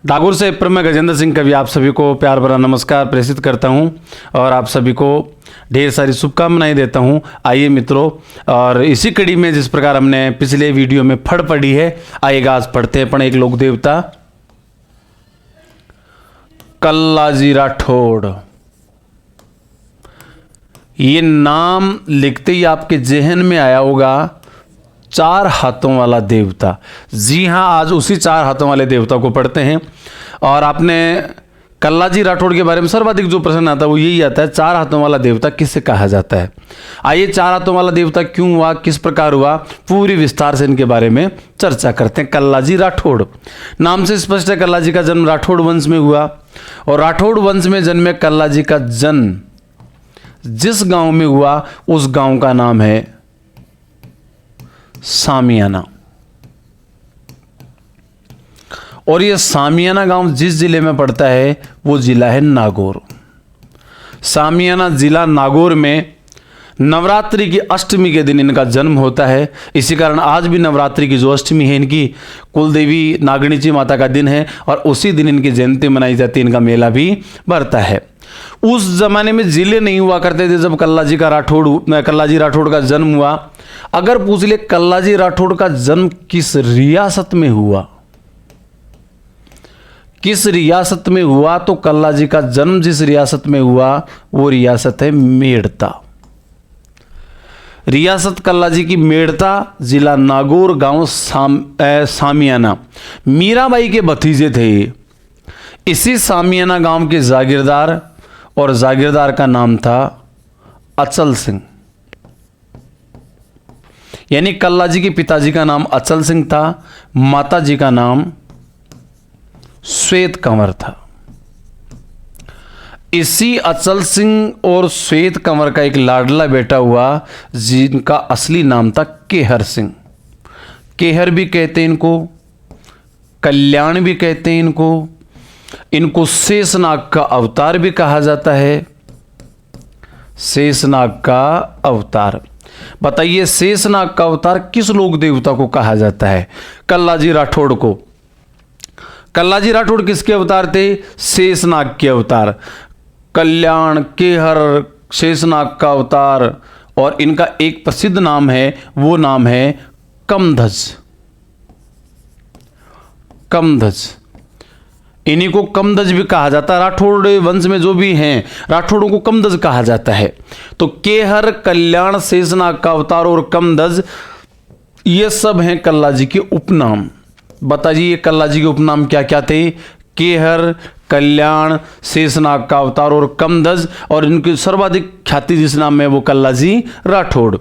नागौर से मैं गजेंद्र सिंह कवि आप सभी को प्यार भरा नमस्कार प्रेषित करता हूं और आप सभी को ढेर सारी शुभकामनाएं देता हूं। आइए मित्रों, और इसी कड़ी में जिस प्रकार हमने पिछले वीडियो में फड़ पढ़ी है, आइएगा आज पढ़ते हैं। पण एक लोक देवता कल्लाजी राठौड़, ये नाम लिखते ही आपके जहन में आया होगा चार हाथों वाला देवता। जी हां, आज उसी चार हाथों वाले देवता को पढ़ते हैं। और आपने कल्लाजी राठौड़ के बारे में सर्वाधिक जो प्रश्न आता है वो यही आता है, चार हाथों वाला देवता किससे कहा जाता है। आइए चार हाथों वाला देवता क्यों हुआ, किस प्रकार हुआ, पूरी विस्तार से इनके बारे में चर्चा करते हैं। कल्लाजी राठौड़ नाम से स्पष्ट है, कल्लाजी का जन्म राठौड़ वंश में हुआ और राठौड़ वंश में जन्मे कल्लाजी का जन्म जिस गांव में हुआ उस गांव का नाम है सामियाना। और यह सामियाना गांव जिस जिले में पड़ता है वो जिला है नागौर। सामियाना जिला नागौर में नवरात्रि की अष्टमी के दिन इनका जन्म होता है। इसी कारण आज भी नवरात्रि की जो अष्टमी है इनकी कुलदेवी नागणीची माता का दिन है और उसी दिन इनकी जयंती मनाई जाती है, इनका मेला भी बढ़ता है। उस जमाने में जिले नहीं हुआ करते थे जब कल्लाजी राठौड़ का जन्म हुआ। अगर पूछ ले कल्लाजी राठौड़ का जन्म किस रियासत में हुआ, किस रियासत में हुआ, तो कल्लाजी का जन्म जिस रियासत में हुआ वो रियासत है मेड़ता। रियासत कल्लाजी की मेड़ता, जिला नागौर, गांव सामियाना। मीराबाई के भतीजे थे। इसी सामियाना गांव के जागीरदार, और जागीरदार का नाम था अचल सिंह। यानी कल्लाजी के पिताजी का नाम अचल सिंह था, माताजी का नाम श्वेत कंवर था। इसी अचल सिंह और श्वेत कंवर का एक लाडला बेटा हुआ जिनका असली नाम था केहर सिंह। केहर भी कहते हैं इनको, कल्याण भी कहते हैं इनको शेषनाग का अवतार भी कहा जाता है। शेषनाग का अवतार, बताइए शेषनाग का अवतार किस लोक देवता को कहा जाता है? कल्लाजी राठौड़ को। कल्लाजी राठौड़ किसके अवतार थे? शेषनाग के अवतार। कल्याण, केहर, शेषनाग का अवतार। और इनका एक प्रसिद्ध नाम है, वो नाम है कमधज। कमधज, इन्हीं को कमधज भी कहा जाता है। राठौड़ वंश में जो भी हैं राठौड़ों को कमधज कहा जाता है। तो केहर, कल्याण, शेषनाग का अवतार और कमधज, ये सब हैं कल्लाजी के उपनाम। बताइए कल्लाजी के उपनाम क्या क्या थे? केहर, कल्याण, शेषनाग का अवतार और कमधज। और इनकी सर्वाधिक ख्याति जिस नाम में वो कल्लाजी राठौड़।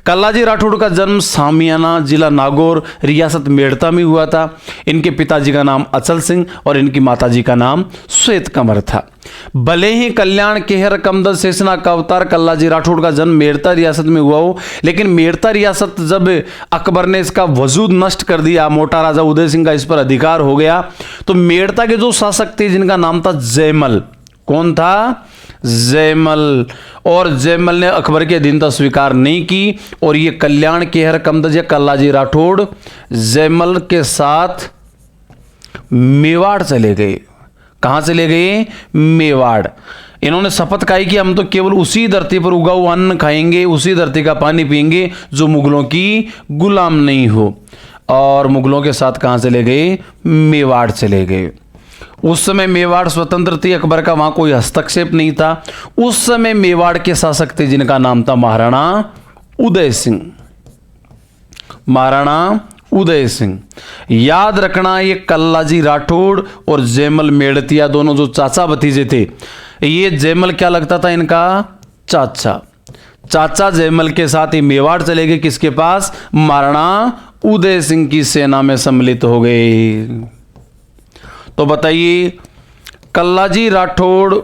कल्लाजी राठौड़ का जन्म सामियाना, जिला नागौर, रियासत मेड़ता में हुआ था। इनके पिताजी का नाम अचल सिंह और इनकी माताजी का नाम श्वेत कंवर था। भले ही कल्याण, केहर, कमधज, शेषनाग का अवतार कल्लाजी राठौड़ का जन्म मेड़ता रियासत में हुआ हो, लेकिन मेड़ता रियासत जब अकबर ने इसका वजूद नष्ट कर दिया, मोटा राजा उदय सिंह का इस पर अधिकार हो गया, तो मेड़ता के जो शासक थे जिनका नाम था जयमल। कौन था? जयमल। और जयमल ने अकबर की अधीनता स्वीकार नहीं की और ये कल्याण, केहर, कमधज या कल्लाजी राठौड़ जयमल के साथ मेवाड़ चले गए। कहां चले गए? मेवाड़। इन्होंने शपथ खाई कि हम तो केवल उसी धरती पर उगा हुआ अन्न खाएंगे, उसी धरती का पानी पिएंगे जो मुगलों की गुलाम नहीं हो। और मुगलों के साथ कहां चले गए? मेवाड़ चले गए। उस समय मेवाड़ स्वतंत्र थी, अकबर का वहां कोई हस्तक्षेप नहीं था। उस समय मेवाड़ के शासक थे जिनका नाम था महाराणा उदय सिंह। महाराणा उदय सिंह। याद रखना, ये कल्लाजी राठौड़ और जयमल मेड़तिया दोनों जो चाचा भतीजे थे, ये जयमल क्या लगता था? इनका चाचा। चाचा जयमल के साथ ही मेवाड़ चले गए। किसके पास? महाराणा उदय सिंह की सेना में सम्मिलित हो गए। तो बताइए कल्लाजी राठौड़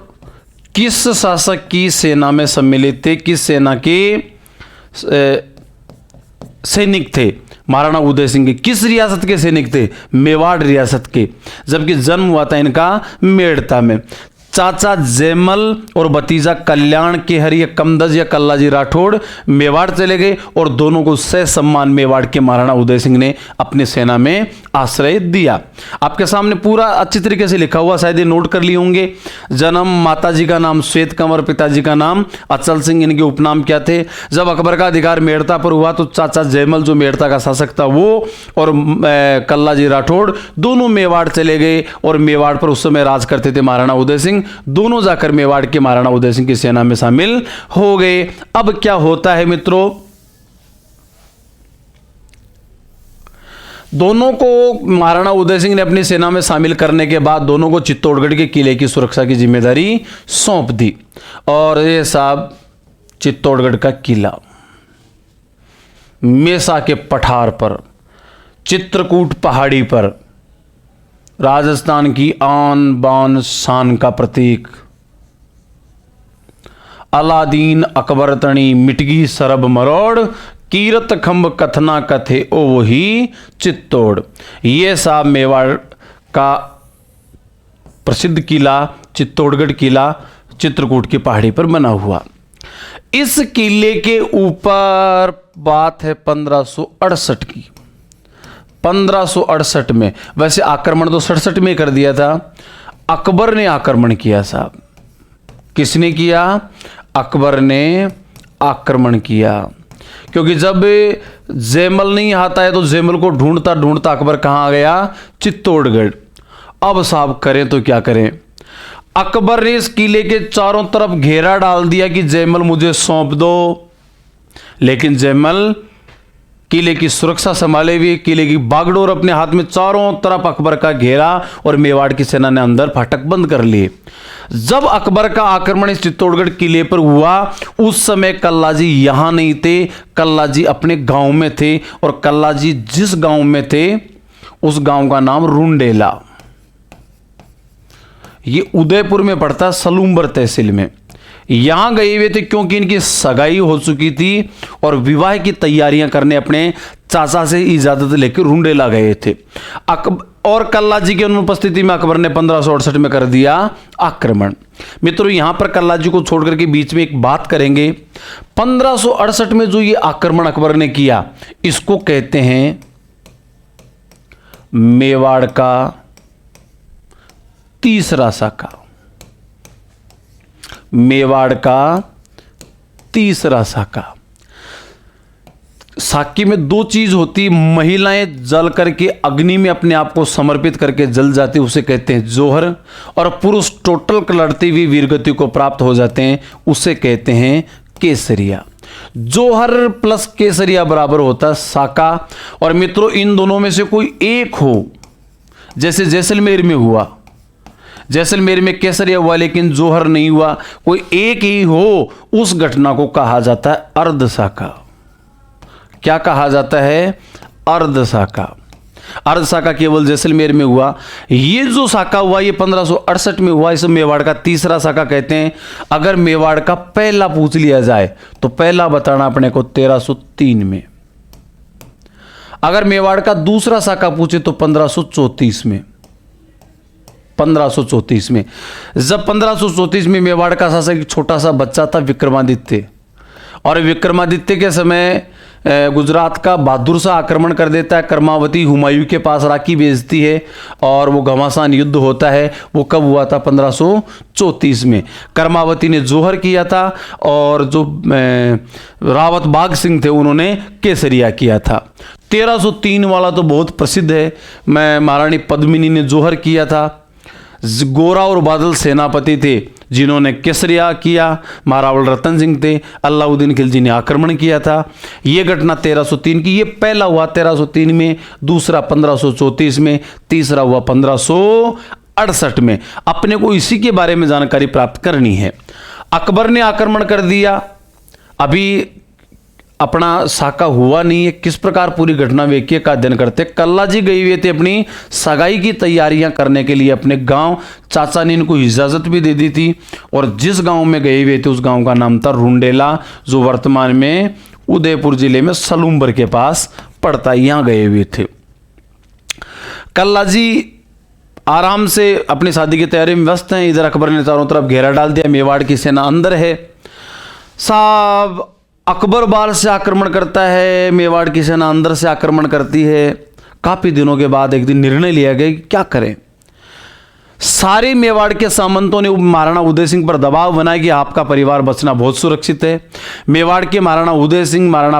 किस शासक की सेना में सम्मिलित थे? किस सेना के सैनिक थे? महाराणा उदय सिंह के। किस रियासत के सैनिक थे? मेवाड़ रियासत के। जबकि जन्म हुआ था इनका मेड़ता में। चाचा जयमल और भतीजा कल्याण केहर या कमदज या कल्लाजी राठौड़ मेवाड़ चले गए और दोनों को सह सम्मान मेवाड़ के महाराणा उदय सिंह ने अपनी सेना में आश्रय दिया। आपके सामने पूरा अच्छी तरीके से लिखा हुआ, शायद ये नोट कर लिए होंगे। जन्म, माताजी का नाम श्वेत कंवर, पिताजी का नाम अचल सिंह, इनके उपनाम क्या थे। जब अकबर का अधिकार मेड़ता पर हुआ तो चाचा जयमल जो मेड़ता का शासक था वो और कल्लाजी राठौड़ दोनों मेवाड़ चले गए और मेवाड़ पर उस समय राज करते थे महाराणा उदय सिंह। दोनों जाकर मेवाड़ के महाराणा उदय सिंह की सेना में शामिल हो गए। अब क्या होता है मित्रों, दोनों को महाराणा उदय सिंह ने अपनी सेना में शामिल करने के बाद दोनों को चित्तौड़गढ़ के किले की सुरक्षा की जिम्मेदारी सौंप दी। और ये साहब चित्तौड़गढ़ का किला मेसा के पठार पर, चित्रकूट पहाड़ी पर, राजस्थान की आन बान शान का प्रतीक। अलादीन अकबर तणी मिटगी सरब मरोड़, कीरत खंब कथना कथे ओ वही चित्तौड़। ये साहब मेवाड़ का प्रसिद्ध किला चित्तौड़गढ़ किला चित्रकूट की पहाड़ी पर बना हुआ। इस किले के ऊपर बात है 1568 की। 1568 में, वैसे आक्रमण तो 67 में कर दिया था, अकबर ने आक्रमण किया साहब। किसने किया? अकबर ने आक्रमण किया, क्योंकि जब जयमल नहीं आता है तो जयमल को ढूंढता ढूंढता अकबर कहाँ आ गया? चित्तौड़गढ़। अब साहब करें तो क्या करें? अकबर ने इस किले के चारों तरफ घेरा डाल दिया कि जयमल मुझे सौंप दो, लेकिन जयमल किले की सुरक्षा संभाले हुए, किले की बागडोर अपने हाथ में, चारों तरफ अकबर का घेरा और मेवाड़ की सेना ने अंदर फाटक बंद कर लिए। जब अकबर का आक्रमण इस चित्तौड़गढ़ किले पर हुआ उस समय कल्लाजी यहां नहीं थे, कल्लाजी अपने गांव में थे। और कल्लाजी जिस गांव में थे उस गांव का नाम रुंडेला, ये उदयपुर में पड़ता है, सलूम्बर तहसील में। यहां गए हुए थे क्योंकि इनकी सगाई हो चुकी थी और विवाह की तैयारियां करने अपने चाचा से इजाजत लेकर रुंडेला गए थे। और कल्लाजी की अनुपस्थिति में अकबर ने 1568 में कर दिया आक्रमण। मित्रों, यहां पर कल्लाजी को छोड़ करके बीच में एक बात करेंगे। 1568 में जो ये आक्रमण अकबर ने किया, इसको कहते हैं मेवाड़ का तीसरा साका। मेवाड़ का तीसरा साका। साकी में दो चीज होती, महिलाएं जल करके अग्नि में अपने आप को समर्पित करके जल जाती, उसे कहते हैं जोहर। और पुरुष टोटल लड़ती हुई वीरगति को प्राप्त हो जाते हैं, उसे कहते हैं केसरिया। जोहर प्लस केसरिया बराबर होता है साका। और मित्रों, इन दोनों में से कोई एक हो, जैसे जैसलमेर में हुआ, जैसलमेर में केसरिया हुआ लेकिन जोहर नहीं हुआ, कोई एक ही हो, उस घटना को कहा जाता है अर्ध साका। क्या कहा जाता है? अर्ध साका। अर्ध साका केवल जैसलमेर में हुआ। ये जो साका हुआ ये 1568 में हुआ, इसे मेवाड़ का तीसरा साका कहते हैं। अगर मेवाड़ का पहला पूछ लिया जाए तो पहला बताना अपने को 1303 में। अगर मेवाड़ का दूसरा साका पूछे तो 1534 में। 1534 में, जब 1534 में मेवाड़ का शासक एक छोटा सा बच्चा था विक्रमादित्य, और विक्रमादित्य के समय गुजरात का बहादुर सा आक्रमण कर देता है। कर्मावती हुमायूं के पास राखी भेजती है और वो घमासान युद्ध होता है। वो कब हुआ था? 1534 में। कर्मावती ने जोहर किया था और जो रावत बाग सिंह थे उन्होंने केसरिया किया था। 1303 वाला तो बहुत प्रसिद्ध है, महारानी पद्मिनी ने जोहर किया था। गोरा और बादल सेनापति थे जिन्होंने केसरिया किया, महारावल रतन सिंह थे, अलाउद्दीन खिलजी ने आक्रमण किया था। यह घटना 1303 की, ये पहला हुआ 1303 में, दूसरा 1534 में, तीसरा हुआ 1568 में। अपने को इसी के बारे में जानकारी प्राप्त करनी है। अकबर ने आक्रमण कर दिया, अभी अपना साका हुआ नहीं है। किस प्रकार पूरी घटना वेक्य का अध्ययन करते। कल्लाजी गए हुए थे अपनी सगाई की तैयारियां करने के लिए अपने गांव, चाचा ने इनको इजाजत भी दे दी थी। और जिस गांव में गए हुए थे उस गांव का नाम था रुंडेला, जो वर्तमान में उदयपुर जिले में सलूम्बर के पास पड़ता है। यहां गए हुए थे। कल्लाजी आराम से अपनी शादी की तैयारी में व्यस्त हैं। इधर अकबर ने चारों तरफ घेरा डाल दिया, मेवाड़ की सेना अंदर है। साहब अकबर बाहर से आक्रमण करता है, मेवाड़ की सेना अंदर से आक्रमण करती है। काफी दिनों के बाद एक दिन निर्णय लिया गया कि क्या करें। सारे मेवाड़ के सामंतों ने महाराणा उदय सिंह पर दबाव बनाया कि आपका परिवार बचना बहुत सुरक्षित है। मेवाड़ के महाराणा उदय सिंह, महाराणा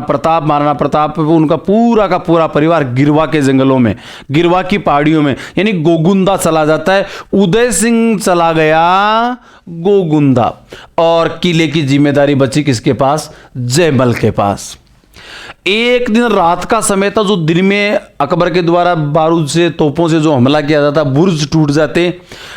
प्रताप उनका पूरा का पूरा परिवार गिरवा के जंगलों में, गिरवा की पहाड़ियों में, यानी गोगुंदा चला जाता है। उदय सिंह चला गया गोगुंदा और किले की जिम्मेदारी बची किसके पास? जयमल के पास। एक दिन रात का समय था, जो दिन में अकबर के द्वारा बारूद से, तोपों से जो हमला किया जाता, बुर्ज टूट जाते,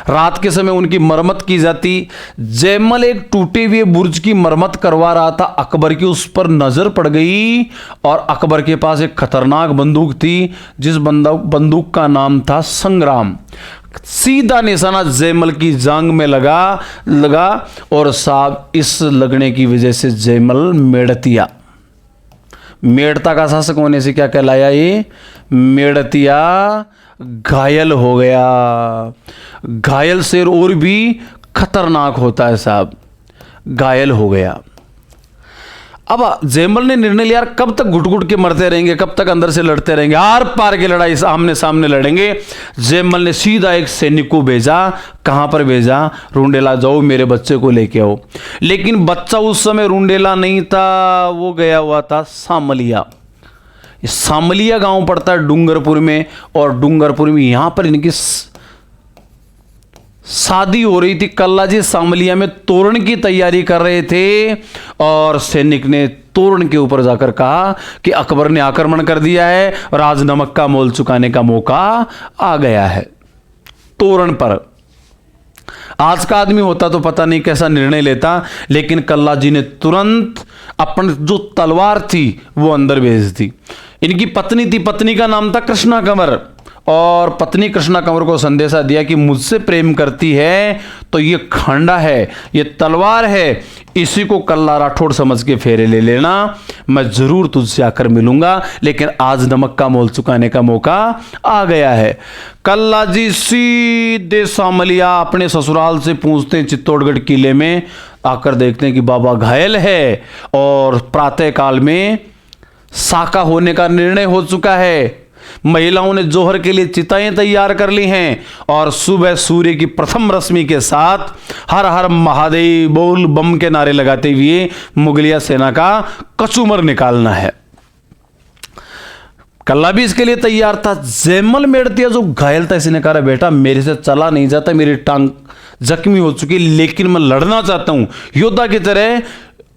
रात के समय उनकी मरम्मत की जाती। जयमल एक टूटे हुए बुर्ज की मरम्मत करवा रहा था। अकबर की उस पर नजर पड़ गई और अकबर के पास एक खतरनाक बंदूक थी, जिस बंदूक का नाम था संग्राम। सीधा निशाना जयमल की जांग में लगा और साहब इस लगने की वजह से जयमल मेड़तिया, मेड़ता का शासक होने से क्या कहलाया? ये मेड़तिया घायल हो गया। घायल शेर और भी खतरनाक होता है साहब, घायल हो गया। अब जयमल ने निर्णय लिया, कब तक घुट घुट के मरते रहेंगे, कब तक अंदर से लड़ते रहेंगे, आर पार की लड़ाई आमने सामने लड़ेंगे। जयमल ने सीधा एक सैनिक को भेजा। कहां पर भेजा? रुंडेला जाओ, मेरे बच्चे को लेके आओ। लेकिन बच्चा उस समय रुंडेला नहीं था, वो गया हुआ था सामलिया। सामलिया गांव पड़ता है डूंगरपुर में, और डूंगरपुर में यहां पर इनकी शादी हो रही थी। कल्ला जी सामलिया में तोरण की तैयारी कर रहे थे और सैनिक ने तोरण के ऊपर जाकर कहा कि अकबर ने आक्रमण कर दिया है और आज नमक का मोल चुकाने का मौका आ गया है। तोरण पर आज का आदमी होता तो पता नहीं कैसा निर्णय लेता, लेकिन कल्ला जी ने तुरंत अपन जो तलवार थी वो अंदर भेज दी। इनकी पत्नी थी, पत्नी का नाम था कृष्णा कंवर, और पत्नी कृष्णा कंवर को संदेशा दिया कि मुझसे प्रेम करती है तो ये खंडा है, ये तलवार है, इसी को कल्ला राठौड़ समझ के फेरे ले लेना, मैं जरूर तुझसे आकर मिलूंगा, लेकिन आज नमक का मोल चुकाने का मौका आ गया है। कल्ला जी सीधे सामलिया अपने ससुराल से पूछते हैं, चित्तौड़गढ़ किले में आकर देखते हैं कि बाबा घायल है और प्रातः काल में साका होने का निर्णय हो चुका है। महिलाओं ने जोहर के लिए चिताएं तैयार कर ली हैं और सुबह सूर्य की प्रथम रश्मि के साथ हर हर महादेव बोल बम के नारे लगाते हुए मुगलिया सेना का कचूमर निकालना है। कल्ला भी इसके लिए तैयार था। जयमल मेड़तिया जो घायल था, इसने कहा बेटा मेरे से चला नहीं जाता, मेरी टांग जख्मी हो चुकी, लेकिन मैं लड़ना चाहता हूं योद्धा की तरह।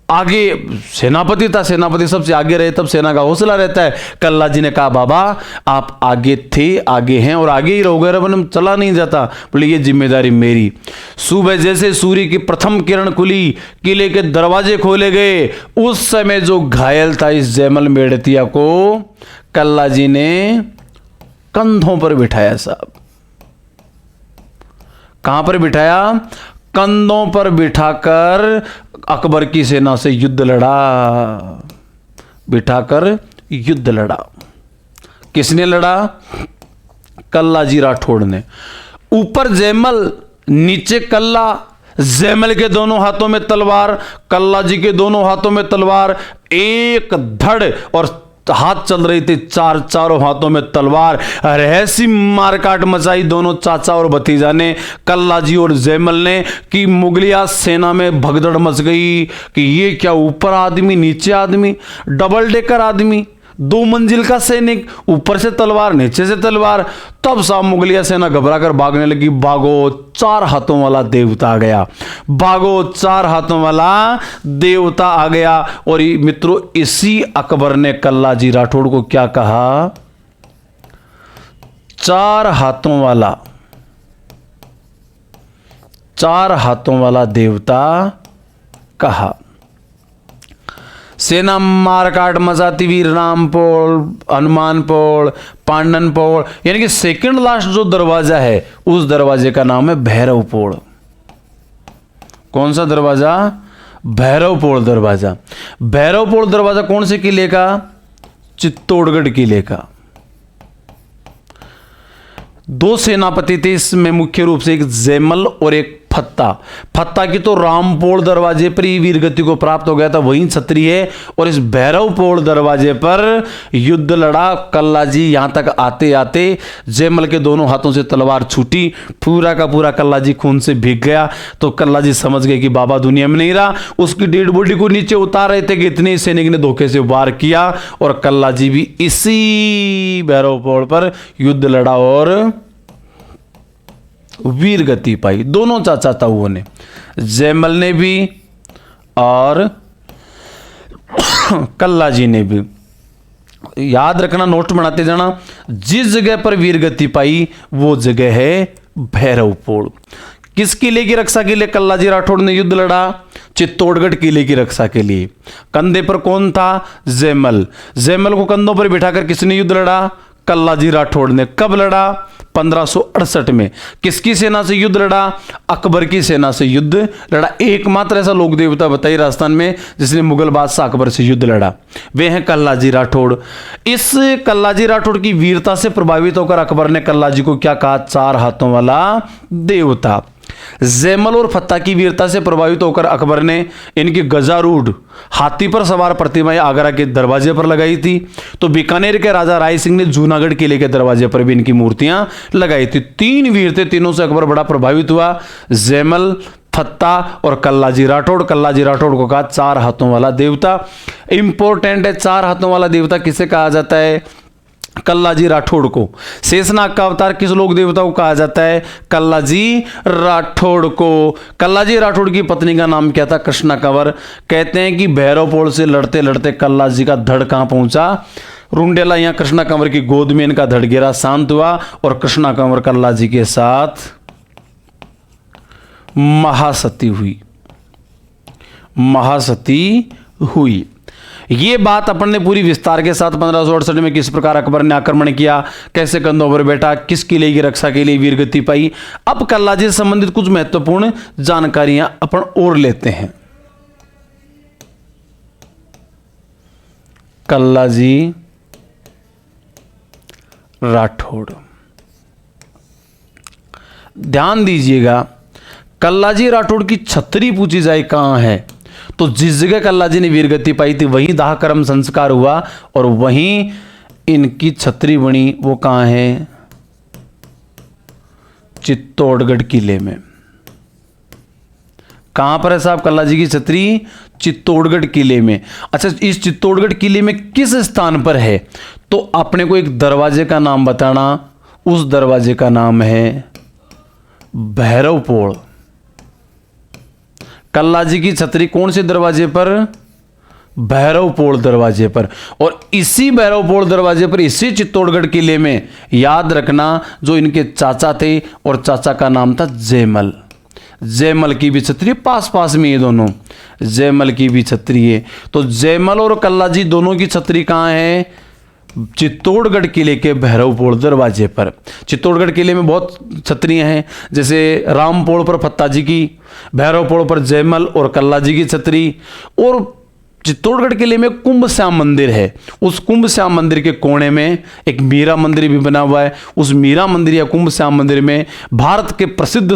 आगे सेनापति था, सेनापति सबसे आगे रहे तब सेना का हौसला रहता है। कल्ला जी ने कहा बाबा आप आगे थे, आगे हैं और आगे ही रहोगे, रबन चला नहीं जाता। बोले ये जिम्मेदारी मेरी। सुबह जैसे सूर्य की प्रथम किरण खुली, किले के दरवाजे खोले गए, उस समय जो घायल था इस जयमल मेड़तिया को कल्ला जी ने कंधों पर बिठाया। साहब कहां पर बिठाया? कंधों पर बिठाकर अकबर की सेना से युद्ध लड़ा, बिठाकर युद्ध लड़ा। किसने लड़ा? कल्ला जी राठौड़ ने। ऊपर जयमल, नीचे कल्ला। जयमल के दोनों हाथों में तलवार, कल्ला जी के दोनों हाथों में तलवार, एक धड़ और हाथ चल रही थी, चारों हाथों में तलवार। रहसी मारकाट मचाई दोनों चाचा और भतीजा ने, कल्ला जी और जयमल ने, कि मुगलिया सेना में भगदड़ मच गई कि ये क्या ऊपर आदमी नीचे आदमी, डबल डेकर आदमी, 2 मंजिल का सैनिक, ऊपर से तलवार नीचे से तलवार। तब साहब मुगलिया सेना घबरा कर भागने लगी। भागो 4 हाथों वाला देवता आ गया, भागो 4 हाथों वाला देवता आ गया। और मित्रों इसी अकबर ने कल्ला जी राठौड़ को क्या कहा? 4 हाथों वाला देवता कहा। सेना मारकाट मचाती हुई रामपोल, हनुमानपोल, पांडनपोल, यानी कि सेकंड लास्ट जो दरवाजा है उस दरवाजे का नाम है भैरवपोल। कौन सा दरवाजा? भैरवपोल दरवाजा। भैरवपोल दरवाजा कौन से किले का? चित्तौड़गढ़ किले का। दो सेनापति थे, इसमें मुख्य रूप से एक जैमल और एक फत्ता। फत्ता की तो रामपोल दरवाजे पर ही वीरगति को प्राप्त हो गया था, वहीं क्षत्रिय है। और इस भैरवपोल दरवाजे पर युद्ध लड़ा। कल्लाजी यहां तक आते आते जैमल के दोनों हाथों से तलवार छूटी, पूरा का पूरा कल्लाजी खून से भीग गया। तो कल्लाजी समझ गए कि बाबा दुनिया में नहीं रहा। उसकी डेड बॉडी को नीचे उतार रहे थे कि इतने सैनिक ने धोखे से वार किया और कल्लाजी भी इसी भैरवपोल पर युद्ध लड़ा और वीरगति पाई। दोनों चाचा ताऊओं ने, जैमल ने भी और कल्लाजी ने भी। याद रखना, नोट बनाते जाना, जिस जगह पर वीरगति पाई वो जगह है भैरवपोल। किस किले की रक्षा के लिए कल्लाजी राठौड़ ने युद्ध लड़ा? चित्तौड़गढ़ किले की रक्षा के लिए। कंधे पर कौन था? जैमल। जैमल को कंधों पर बिठाकर किसने युद्ध लड़ा? कल्लाजी राठौड़ ने। कब लड़ा? 1568 में। किसकी सेना से युद्ध लड़ा? अकबर की सेना से युद्ध लड़ा। एकमात्र ऐसा लोक देवता बताइए राजस्थान में जिसने मुगल बादशाह अकबर से युद्ध लड़ा, वे हैं कल्लाजी राठौड़। इस कल्लाजी राठौड़ की वीरता से प्रभावित होकर अकबर ने कल्लाजी को क्या कहा? 4 हाथों वाला देवता। जैमल और फत्ता की वीरता से प्रभावित होकर अकबर ने इनकी गजारूढ़ हाथी पर सवार प्रतिमाएं आगरा के दरवाजे पर लगाई थी। तो बीकानेर के राजा राय सिंह ने जूनागढ़ किले के दरवाजे पर भी इनकी मूर्तियां लगाई थी। 3 वीर थे, तीनों से अकबर बड़ा प्रभावित हुआ, जैमल, फत्ता और कल्लाजी राठौड़। कल्लाजी राठौड़ को कहा 4 हाथों वाला देवता। इंपॉर्टेंट है, 4 हाथों वाला देवता किसे कहा जाता है? कल्लाजी राठौड़ को। शेषनाग का अवतार किस लोक देवता को कहा जाता है? कल्लाजी राठौड़ को। कल्लाजी राठौड़ की पत्नी का नाम क्या था? कृष्णा कंवर। कहते हैं कि भैरवपोल से लड़ते लड़ते कल्लाजी का धड़ कहां पहुंचा? रुंडेला। यहां कृष्णा कंवर की गोद में इनका धड़ गिरा, शांत हुआ और कृष्णा कंवर कल्लाजी के साथ महासती हुई। महासती हुई। ये बात अपन ने पूरी विस्तार के साथ 1568 में किस प्रकार अकबर ने आक्रमण किया, कैसे कंधों पर बैठा, किस किले की रक्षा के लिए वीरगति पाई। अब कल्लाजी से संबंधित कुछ महत्वपूर्ण जानकारियां अपन और लेते हैं। कल्लाजी राठौड़, ध्यान दीजिएगा, कल्लाजी राठौड़ की छतरी पूछी जाए कहां है, तो जिस जगह कल्लाजी ने वीरगति पाई थी वहीं दाह कर्म संस्कार हुआ और वहीं इनकी छतरी बनी। वो कहां है? चित्तौड़गढ़ किले में। कहां पर है साहब कल्लाजी की छतरी? चित्तौड़गढ़ किले में। अच्छा, इस चित्तौड़गढ़ किले में किस स्थान पर है? तो अपने को एक दरवाजे का नाम बताना, उस दरवाजे का नाम है भैरवपोल। कल्लाजी की छतरी कौन से दरवाजे पर? भैरवपोल दरवाजे पर। और इसी भैरवपोल दरवाजे पर, इसी चित्तौड़गढ़ किले में, याद रखना, जो इनके चाचा थे और चाचा का नाम था जैमल। जैमल की भी छतरी पास पास में, ये दोनों जैमल की भी छतरी है। तो जैमल और कल्लाजी दोनों की छतरी कहां है? चित्तौड़गढ़ किले के भैरवपोल दरवाजे पर। चित्तौड़गढ़ किले में बहुत छतरियां हैं, जैसे रामपोल पर फत्ता जी की, भैरवपोल पर जैमल और कल्लाजी की छतरी। और चित्तौड़गढ़ किले में कुंभ श्याम मंदिर है। उस कुंभ श्याम मंदिर के कोने में एक मीरा मंदिर भी बना हुआ है। उस मीरा मंदिर या कुंभ श्याम मंदिर में भारत के प्रसिद्ध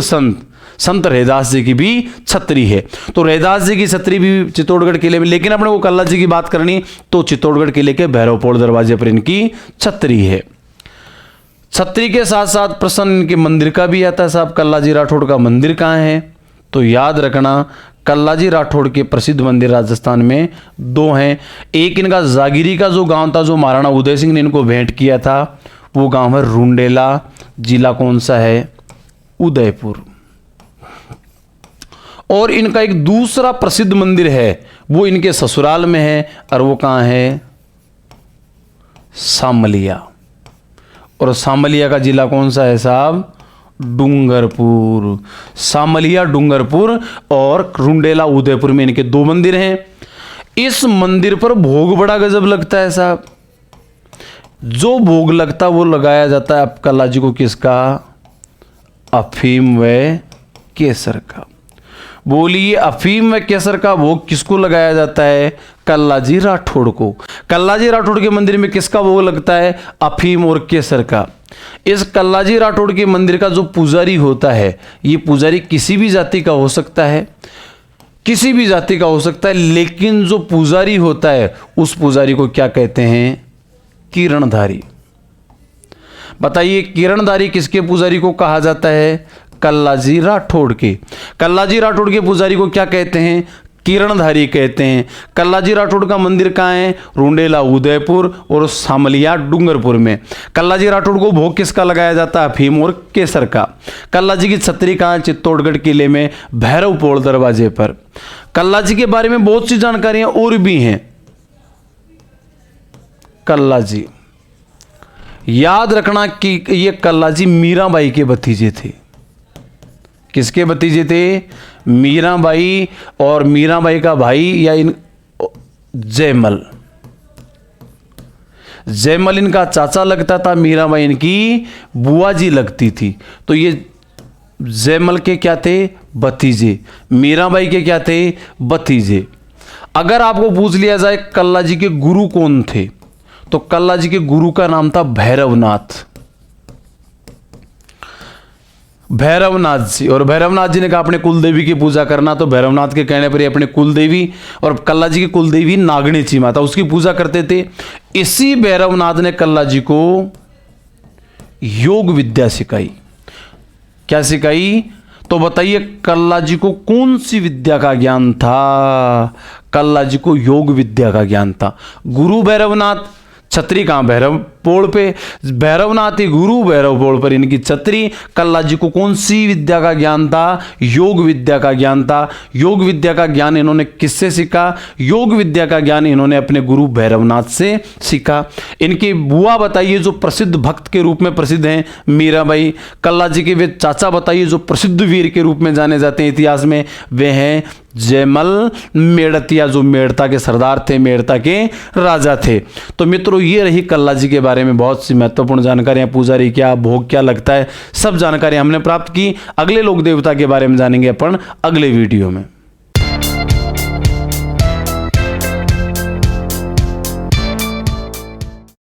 संत रैदास जी की भी छतरी है। तो रैदास जी की छतरी भी चित्तौड़गढ़ किले में, लेकिन अपने को कल्लाजी की बात करनी तो चित्तौड़गढ़ किले के भैरवपोल दरवाजे पर इनकी छतरी है। छतरी के साथ साथ प्रश्न इनके मंदिर का भी आता है साहब, कल्लाजी राठौड़ का मंदिर कहाँ है? तो याद रखना, कल्लाजी राठौड़ के प्रसिद्ध मंदिर राजस्थान में 2 हैं। एक इनका जागीरी का जो गांव था, जो महाराणा उदय सिंह ने इनको भेंट किया था, वो गांव है रुंडेला। जिला कौन सा है? उदयपुर। और इनका एक दूसरा प्रसिद्ध मंदिर है, वो इनके ससुराल में है, और वो कहां है? सामलिया। और सामलिया का जिला कौन सा है साहब? डूंगरपुर। सामलिया डूंगरपुर और रुंडेला उदयपुर में इनके 2 मंदिर हैं। इस मंदिर पर भोग बड़ा गजब लगता है साहब। जो भोग लगता वो लगाया जाता है अब कल्लाजी को किसका? अफीम व केसर का। बोलिए, अफीम व केसर का भोग किसको लगाया जाता है? कल्लाजी राठौड़ को। कल्लाजी राठौड़ के मंदिर में किसका भोग लगता है? अफीम और केसर का। इस कल्लाजी राठौड़ के मंदिर का जो पुजारी होता है, ये पुजारी किसी भी जाति का हो सकता है, किसी भी जाति का हो सकता है, लेकिन जो पुजारी होता है उस पुजारी को क्या कहते हैं? किरणधारी। बताइए किरणधारी किसके पुजारी को कहा जाता है? कल्लाजी राठौड़ के। कल्लाजी राठौड़ के पुजारी को क्या कहते हैं? किरणधारी कहते हैं। कल्लाजी राठौड़ का मंदिर कहाँ है? रुंडेला उदयपुर और सामलिया डूंगरपुर में। कल्लाजी राठौड़ को भोग किसका लगाया जाता है? अफीम और केसर का। कल्लाजी की छतरी कहाँ है? चित्तौड़गढ़ किले में भैरवपोल दरवाजे पर। कल्लाजी के बारे में बहुत सी जानकारियां और भी हैं। कल्लाजी, याद रखना कि ये कल्लाजी मीराबाई के भतीजे थे। किसके भतीजे थे? मीराबाई, और मीराबाई का भाई या इन जयमल। जयमल इनका चाचा लगता था, मीराबाई इनकी बुआ जी लगती थी। तो ये जयमल के क्या थे? भतीजे। मीराबाई के क्या थे? भतीजे। अगर आपको पूछ लिया जाए कल्लाजी के गुरु कौन थे, तो कल्लाजी के गुरु का नाम था भैरवनाथ। भैरवनाथ जी। और भैरवनाथ जी ने कहा अपने कुलदेवी की पूजा करना, तो भैरवनाथ के कहने पर ही अपने कुलदेवी, और कल्लाजी की कुलदेवी नागणेची माता, उसकी पूजा करते थे। इसी भैरवनाथ ने कल्लाजी को योग विद्या सिखाई। क्या सिखाई? तो बताइए कल्लाजी को कौन सी विद्या का ज्ञान था? कल्लाजी को योग विद्या का ज्ञान था। गुरु भैरवनाथ, छतरी कहाँ? भैरवपोल पे। भैरवनाथ ही गुरु, भैरवपोल पर इनकी छतरी। कल्लाजी को कौन सी विद्या का ज्ञान था? योग विद्या का ज्ञान था। योग विद्या का ज्ञान इन्होंने किससे सीखा? योग विद्या का ज्ञान इन्होंने अपने गुरु भैरवनाथ से सीखा। इनकी बुआ बताइए जो प्रसिद्ध भक्त के रूप में प्रसिद्ध हैं, मीराबाई। कल्लाजी के वे चाचा बताइए जो प्रसिद्ध वीर के रूप में जाने जाते हैं इतिहास में, वे हैं जयमल मेड़तिया, जो मेड़ता के सरदार थे, मेड़ता के राजा थे। तो मित्रों ये रही कल्लाजी के बारे में बहुत सी महत्वपूर्ण जानकारियां। पुजारी क्या, भोग क्या लगता है, सब जानकारियां हमने प्राप्त की। अगले लोक देवता के बारे में जानेंगे अपन अगले वीडियो में।